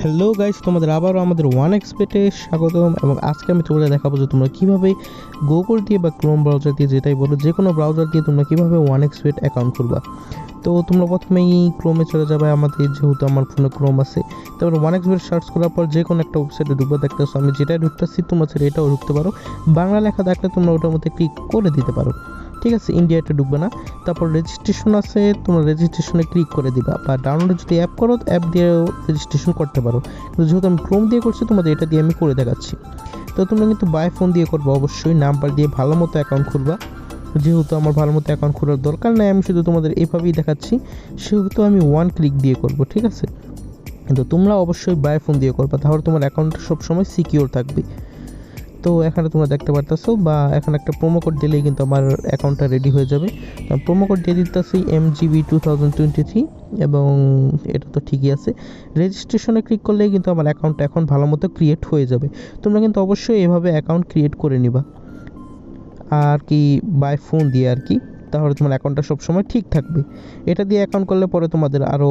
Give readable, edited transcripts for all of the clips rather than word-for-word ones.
Hello guys, তোমাদের আবারও আমাদের ওয়ান এক্সপেটে স্বাগতম। এবং আজকে আমি তোমাদের দেখাবো যে তোমরা কীভাবে গুগল দিয়ে বা ক্রোম ব্রাউজার দিয়ে, যেটাই বলো, যে কোনো ব্রাউজার দিয়ে তোমরা কীভাবে ওয়ান এক্সপেট অ্যাকাউন্ট খুলবা। তো তোমরা প্রথমেই ক্রোমে চলে যাবে, আমাদের যেহেতু আমার ফোনে ক্রোম আছে। তারপর ওয়ান এক্সপেট সার্চ করার পর যে কোনো একটা ওয়েবসাইটে ঢুকবো। দেখতেছো আমি যেটাই ঢুকতেছি, তোমরা সেটা এটাও ঢুকতে পারো। বাংলা লেখা থাকলে তোমরা ওটার মধ্যে ক্লিক করে দিতে পারো, ঠিক আছে। ইন্ডিয়াতে ঢুকবে না। তারপর রেজিস্ট্রেশন আছে, তোমরা রেজিস্ট্রেশনে ক্লিক করে দিবা, বা ডাউনলোড যদি অ্যাপ করো অ্যাপ দিয়েও রেজিস্ট্রেশন করতে পারো। কিন্তু যেহেতু আমি ক্রোম দিয়ে করছি, তোমাদের এটা দিয়ে আমি করে দেখাচ্ছি। তো তোমরা কিন্তু বাই ফোন দিয়ে করবো, অবশ্যই নাম্বার দিয়ে ভালো মতো অ্যাকাউন্ট খুলবা। যেহেতু আমার ভালো মতো অ্যাকাউন্ট খোলার দরকার নাই, আমি শুধু তোমাদের এভাবেই দেখাচ্ছি, সেহেতু আমি ওয়ান ক্লিক দিয়ে করব, ঠিক আছে। কিন্তু তোমরা অবশ্যই বাই ফোন দিয়ে করবা, তাহলে তোমার অ্যাকাউন্টটা সবসময় সিকিউর থাকবে। তো এখানে তোমরা দেখতে পারতেছো, বা এখানে একটা প্রোমো কোড দিলেই কিন্তু আমার অ্যাকাউন্টটা রেডি হয়ে যাবে। প্রোমো কোড দিয়ে দিতেছি MGB 2023, এবং এটা তো ঠিকই আছে। রেজিস্ট্রেশনে ক্লিক করলেই কিন্তু আমার অ্যাকাউন্টটা এখন ভালো মতো ক্রিয়েট হয়ে যাবে। তোমরা কিন্তু অবশ্যই এভাবে অ্যাকাউন্ট ক্রিয়েট করে নিবা, আর কি বাই ফোন দিয়ে আর কি। তাহলে তোমার অ্যাকাউন্টটা সবসময় ঠিক থাকবে। এটা দিয়ে অ্যাকাউন্ট করলে পরে তোমাদের আরও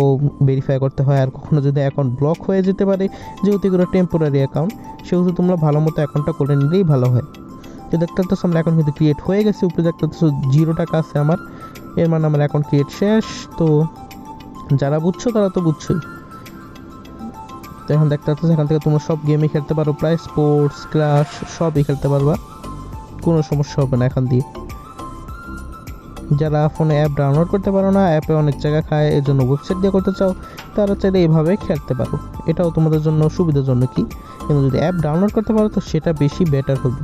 ভেরিফাই করতে হয়, আর কখনো যদি অ্যাকাউন্ট ব্লক হয়ে যেতে পারে, যেহেতু এগুলো টেম্পোরারি অ্যাকাউন্ট, সেহেতু তোমরা ভালো মতো অ্যাকাউন্টটা করে নিলেই ভালো হয়। তো দেখতে তো আমার অ্যাকাউন্ট কিন্তু ক্রিয়েট হয়ে গেছে, উপরে দেখতে তো 0 টাকা আছে আমার, এর মানে আমার অ্যাকাউন্ট ক্রিয়েট শেষ। তো যারা বুঝছো তারা তো বুঝছোই। তো এখন দেখতে পাচ্ছ, এখান থেকে তোমরা সব গেমই খেলতে পারো, প্রায় স্পোর্টস, ক্লাশ সবই খেলতে পারবা, কোনো সমস্যা হবে না এখান দিয়ে। যারা ফোনে অ্যাপ ডাউনলোড করতে পারো না, অ্যাপে অনেক জায়গা খায়, এর জন্য ওয়েবসাইট দিয়ে করতে চাও, তারা চাইলে এইভাবে খেলতে পারো। এটাও তোমাদের জন্য সুবিধাজনক কি, কিন্তু যদি অ্যাপ ডাউনলোড করতে পারো তো সেটা বেশি বেটার হবে।